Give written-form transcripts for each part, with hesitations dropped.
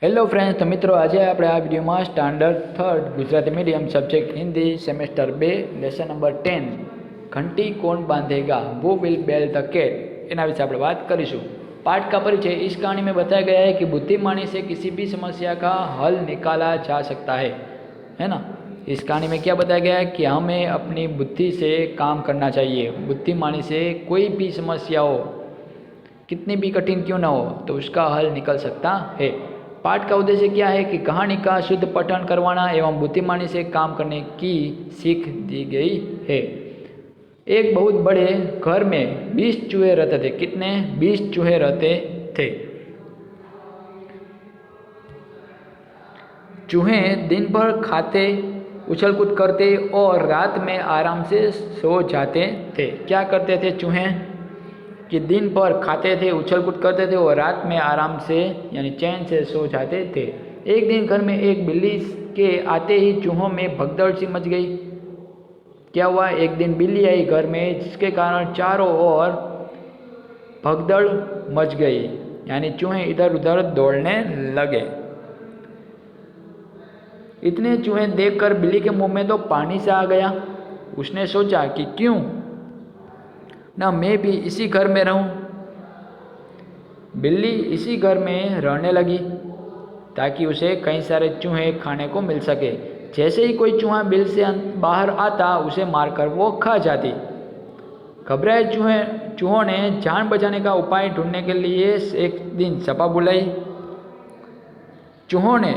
Hello friends, તો મિત્રો આજે આપણે આ વિડીયોમાં standard third Gujarati medium subject Hindi semester 2 lesson number 10 घंटी कौन बांधेगा वो विल बेल द कैट એના વિશે આપણે વાત કરીશું। पाठ का परिचय। इस कहानी में बताया गया है कि बुद्धिमानी से किसी भी समस्या का हल निकाला जा सकता है ना। इस कहानी में क्या बताया गया है कि हमें अपनी बुद्धि से काम करना चाहिए। बुद्धिमानी से कोई भी समस्या हो, कितनी भी कठिन क्यों ना हो, तो उसका हल निकल सकता है। पाठ का उद्देश्य क्या है कि कहानी का शुद्ध पठन करवाना एवं बुद्धिमानी से काम करने की सीख दी गई है। एक बहुत बड़े घर में 20 चूहे रहते थे। कितने? 20 चूहे रहते थे। चूहे दिन भर खाते, उछल कूद करते और रात में आराम से सो जाते थे। क्या करते थे चूहे? कि दिन भर खाते थे, उछल कूद करते थे और रात में आराम से यानी चैन से सो जाते थे। एक दिन घर में एक बिल्ली के आते ही चूहों में भगदड़ सी मच गई। क्या हुआ? एक दिन बिल्ली आई घर में, जिसके कारण चारों ओर भगदड़ मच गई, यानी चूहे इधर उधर दौड़ने लगे। इतने चूहे देखकर बिल्ली के मुंह में तो पानी सा आ गया। उसने सोचा कि क्यों ना मैं भी इसी घर में रहूं। बिल्ली इसी घर में रहने लगी ताकि उसे कई सारे चूहे खाने को मिल सके। जैसे ही कोई चूहा बिल से बाहर आता, उसे मारकर वो खा जाती। घबराए चूहों ने जान बचाने का उपाय ढूंढने के लिए एक दिन सभा बुलाई। चूहों ने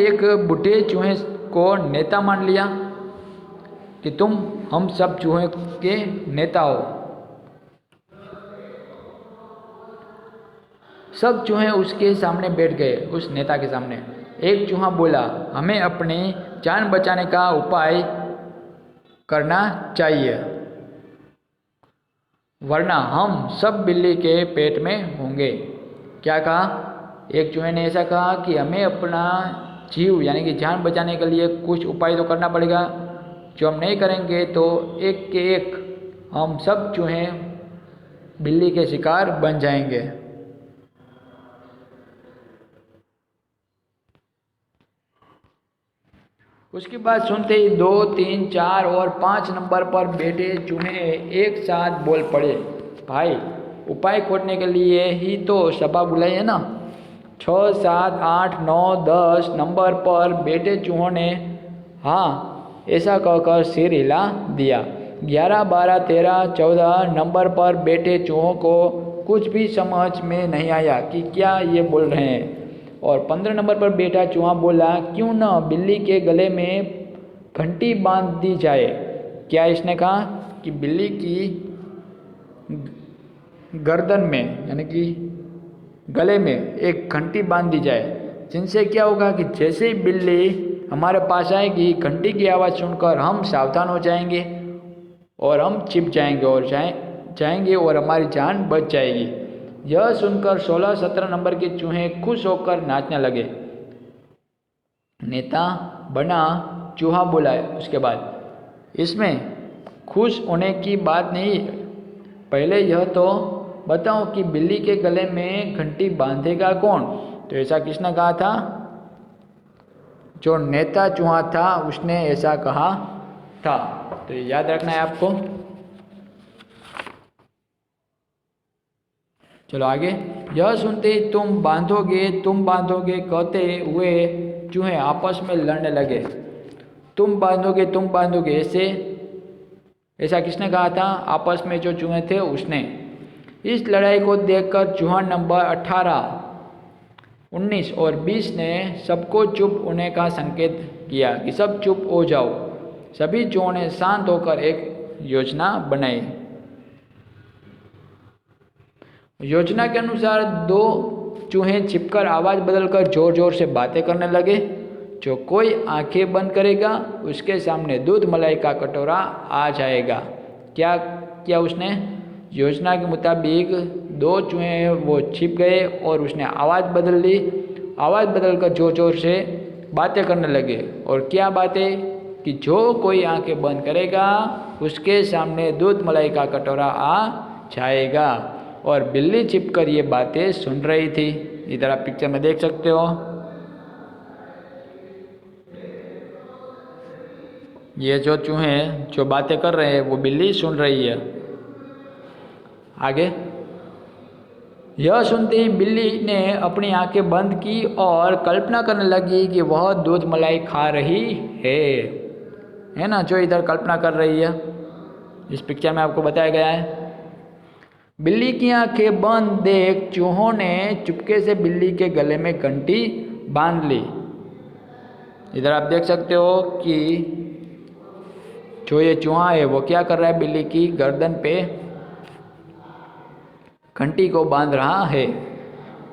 एक बूढ़े चूहे को नेता मान लिया कि तुम हम सब चूहे के नेता हो। सब चूहे उसके सामने बैठ गए, उस नेता के सामने। एक चूहा बोला, हमें अपनी जान बचाने का उपाय करना चाहिए, वरना हम सब बिल्ली के पेट में होंगे। क्या कहा? एक चूहे ने ऐसा कहा कि हमें अपना जीव यानी कि जान बचाने के लिए कुछ उपाय तो करना पड़ेगा। जो हम नहीं करेंगे तो एक के एक हम सब चूहे बिल्ली के शिकार बन जाएंगे। उसकी बात सुनते ही 2, 3, 4 और 5 नंबर पर बैठे चूहे एक साथ बोल पड़े, भाई उपाय खोजने के लिए ही तो सभा बुलाई है ना। 6, 7, 8, 9, 10 नंबर पर बैठे चूहों ने हाँ ऐसा कहकर सिर हिला दिया। 11, 12, 13, 14 नंबर पर बैठे चूहों को कुछ भी समझ में नहीं आया कि क्या ये बोल रहे हैं। और 15 नंबर पर बैठा चूहा बोला, क्यों न बिल्ली के गले में घंटी बांध दी जाए। क्या इसने कहा? कि बिल्ली की गर्दन में यानी कि गले में एक घंटी बांध दी जाए, जिनसे क्या होगा कि जैसे ही बिल्ली हमारे पास आएगी, घंटी की आवाज़ सुनकर हम सावधान हो जाएंगे और हम छिप जाएंगे और हमारी जान बच जाएगी। यह सुनकर 16, 17 नंबर के चूहे खुश होकर नाचने लगे। नेता बना चूहा बोला उसके बाद, इसमें खुश होने की बात नहीं, पहले यह तो बताओ कि बिल्ली के गले में घंटी बांधेगा कौन। तो ऐसा किसने कहा था? जो नेता चूहा था उसने ऐसा कहा था। तो याद रखना है आपको। चलो आगे। यह सुनते ही तुम बांधोगे कहते हुए चूहे आपस में लड़ने लगे। तुम बांधोगे ऐसा किसने कहा था? आपस में जो चूहे थे उसने। इस लड़ाई को देखकर चूहा नंबर 18, 19 और 20 ने सबको चुप होने का संकेत किया कि सब चुप हो जाओ। सभी चूहों ने शांत होकर एक योजना बनाई। योजना के अनुसार 2 चूहे छिपकर आवाज़ बदलकर जोर जोर से बातें करने लगे। जो कोई आंखें बंद करेगा उसके सामने दूध मलाई का कटोरा आ जाएगा। क्या किया उसने? योजना के मुताबिक 2 चूहे वो छिप गए और उसने आवाज़ बदल ली। आवाज़ बदलकर जोर जोर से बातें करने लगे। और क्या बातें? कि जो कोई आंखें बंद करेगा उसके सामने दूध मलाई का कटोरा आ जाएगा। और बिल्ली छिपकर ये बातें सुन रही थी। इधर आप पिक्चर में देख सकते हो, ये जो चूहे जो बातें कर रहे हैं वो बिल्ली सुन रही है। आगे, यह सुनते ही बिल्ली ने अपनी आंखें बंद की और कल्पना करने लगी कि वह दूध मलाई खा रही है ना, जो इधर कल्पना कर रही है इस पिक्चर में आपको बताया गया है। बिल्ली की आंखें बंद देख चूहों ने चुपके से बिल्ली के गले में घंटी बांध ली। इधर आप देख सकते हो कि जो ये चूहा है वो क्या कर रहा है, बिल्ली की गर्दन पे घंटी को बांध रहा है।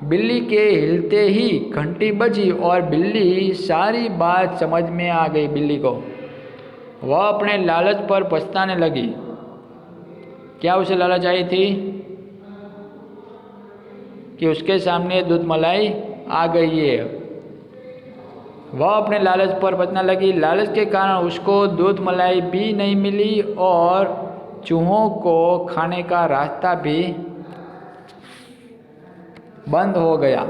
बिल्ली के हिलते ही घंटी बजी और बिल्ली सारी बात समझ में आ गई बिल्ली को। वह अपने लालच पर पछताने लगी। क्या उसे लालच आई थी कि उसके सामने दूध मलाई आ गई है। वह अपने लालच पर पछताने लगी। लालच के कारण उसको दूध मलाई भी नहीं मिली और चूहों को खाने का रास्ता भी बंद हो गया।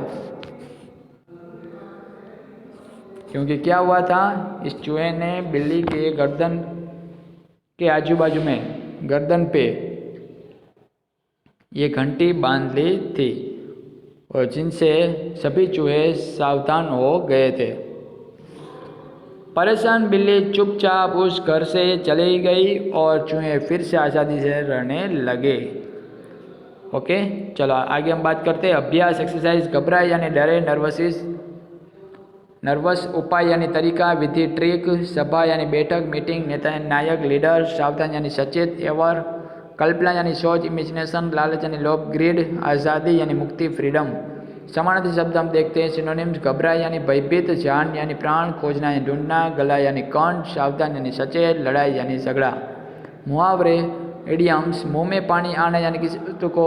क्योंकि क्या हुआ था, इस चूहे ने बिल्ली के गर्दन के आजू बाजू में गर्दन पे ये घंटी बांध ली थी और जिनसे सभी चूहे सावधान हो गए थे। परेशान बिल्ली चुपचाप उस घर से चली गई और चूहे फिर से आज़ादी से रहने लगे। ओके, चलो आगे हम बात करते हैं अभ्यास एक्सरसाइज। घबराए यानी डरे, नर्वस उपाय यानी तरीका, विधि ट्रिक, सभा यानी बैठक मीटिंग, नेता यानी नायक लीडर, सावधान यानी सचेत एवर, कल्पना यानी सोच इमेजिनेशन, लालच यानी लोभ ग्रीड, आज़ादी यानी मुक्ति फ्रीडम। समानार्थी शब्द हम देखते हैं सिनोनिम्स। घबराए यानी भयभीत, जान यानी प्राण, खोजना यानी ढूंढना, गला यानी कंठ, सावधान यानी सचेत, लड़ाई यानी झगड़ा। मुहावरे इडियम्स, मुंह में पानी आना यानी किसी वस्तु को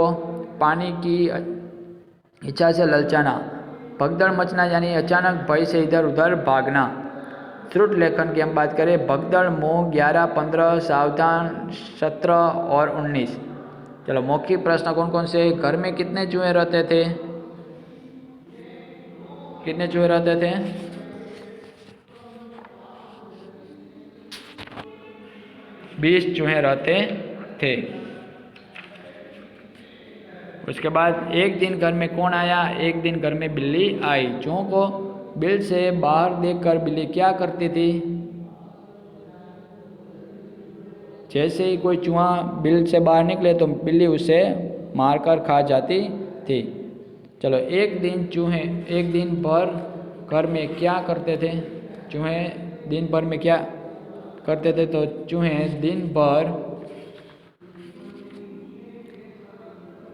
पानी की इच्छा से ललचाना, भगदड़ मचना यानी अचानक भय से इधर उधर भागना। श्रुत लेखन की हम बात करें, भगदड़ मुंह 11, 15, सावधान 17 और 19। चलो मौखिक प्रश्न कौन कौन से। घर में कितने चूहे रहते थे, कितने चूहे रहते थे? 20 चूहे रहते थे। उसके बाद एक दिन घर में कौन आया, एक दिन घर में बिल्ली आई। चूहों को बिल से बाहर देखकर बिल्ली क्या करती थी? जैसे ही कोई चूहा बिल से बाहर निकले तो बिल्ली उसे मारकर खा जाती थी। चलो, एक दिन भर घर में क्या करते थे? चूहे दिन भर में क्या करते थे? तो चूहे दिन भर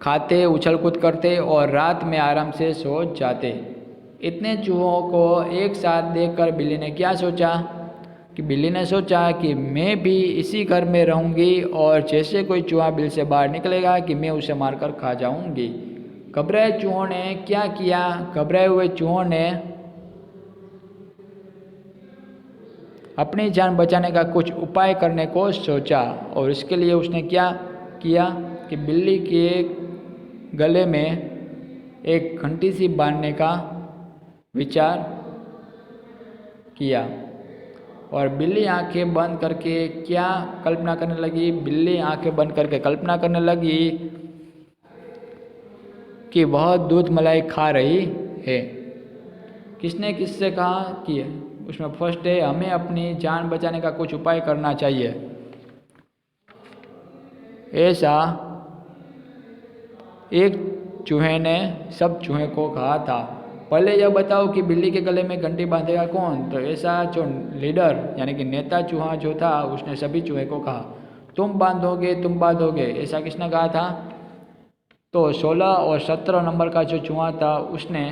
खाते, उछल कूद करते और रात में आराम से सो जाते। इतने चूहों को एक साथ देखकर बिल्ली ने क्या सोचा बिल्ली ने सोचा कि मैं भी इसी घर में रहूंगी और जैसे कोई चूहा बिल से बाहर निकलेगा कि मैं उसे मारकर खा जाऊंगी। घबराए चूहों ने क्या किया? घबराए हुए चूहों ने अपनी जान बचाने का कुछ उपाय करने को सोचा और इसके लिए उसने क्या किया कि बिल्ली के गले में एक घंटी सी बांधने का विचार किया और बिल्ली आंखें बंद करके क्या कल्पना करने लगी? बिल्ली आंखें बंद करके कल्पना करने लगी कि वह दूध मलाई खा रही है। किसने किससे कहा कि उसमें फर्स्ट है, हमें अपनी जान बचाने का कुछ उपाय करना चाहिए, ऐसा एक चूहे ने सब चूहे को कहा था। पहले यह बताओ कि बिल्ली के गले में घंटी बांधेगा कौन? तो ऐसा जो लीडर यानी कि नेता चूहा जो था उसने सभी चूहे को कहा तुम बांधोगे, ऐसा किसने कहा था? तो 16 और 17 नंबर का जो चूहा था उसने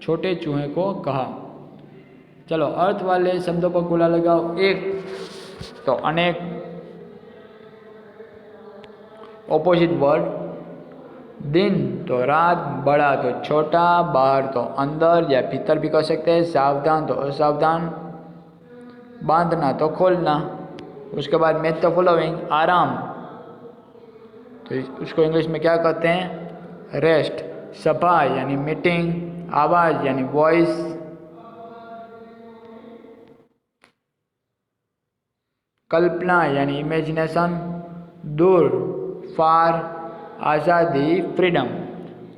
छोटे चूहे को कहा। चलो अर्थ वाले शब्दों पर गोला लगाओ। एक तो अनेक, ऑपोजिट वर्ड। दिन तो रात, बड़ा तो छोटा, बाहर तो अंदर या भीतर भी कह सकते हैं, सावधान तो असावधान, बांधना तो खोलना। उसके बाद मैच द फॉलोइंग, आराम तो उसको इंग्लिश में क्या कहते हैं? रेस्ट। सभा यानी मीटिंग, आवाज़ यानी वॉइस, कल्पना यानी इमेजिनेशन, दूर फार, आज़ादी फ्रीडम।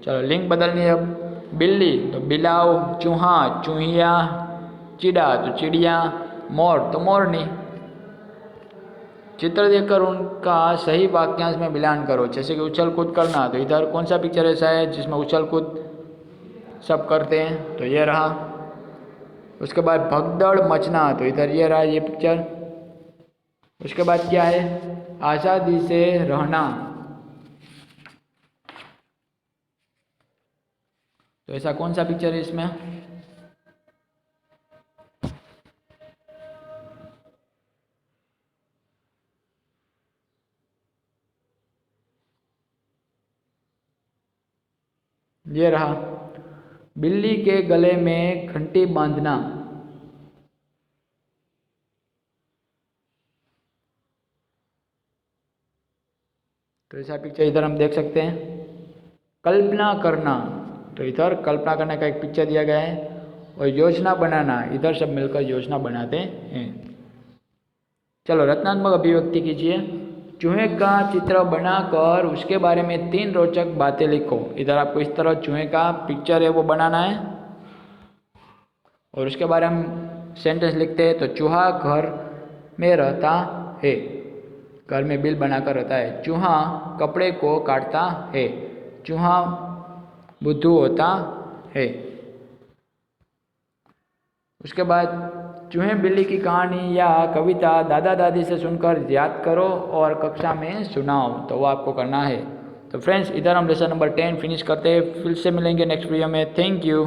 चलो लिंक बदलनी है अब। बिल्ली तो बिलाव, चूहा चूहिया, चिड़ा तो चिड़िया, मोर तो मोरनी। चित्र देखकर उनका सही वाक्यांश में मिलान करो। जैसे कि उछल कूद करना, तो इधर कौन सा पिक्चर ऐसा है जिसमें उछल कूद सब करते हैं? तो ये रहा। उसके बाद भगदड़ मचना, तो इधर ये रहा ये पिक्चर। उसके बाद क्या है? आज़ादी से रहना, तो ऐसा कौन सा पिक्चर है इसमें? ये रहा। बिल्ली के गले में घंटी बांधना, तो ऐसा पिक्चर इधर हम देख सकते हैं। कल्पना करना, तो इधर कल्पना करने का एक पिक्चर दिया गया है। और योजना बनाना, इधर सब मिलकर योजना बनाते हैं। चलो रचनात्मक अभिव्यक्ति कीजिए। चूहे का चित्र बनाकर उसके बारे में 3 रोचक बातें लिखो। इधर आपको इस तरह चूहे का पिक्चर है वो बनाना है और उसके बारे में सेंटेंस लिखते हैं। तो चूहा घर में रहता है, घर में बिल बनाकर रहता है। चूहा कपड़े को काटता है, चूहा बुद्धू होता है। उसके बाद चूहे बिल्ली की कहानी या कविता दादा दादी से सुनकर याद करो और कक्षा में सुनाओ, तो वो आपको करना है। तो फ्रेंड्स इधर हम लेसन नंबर 10 फिनिश करते हैं। फिर से मिलेंगे नेक्स्ट वीडियो में। Thank you.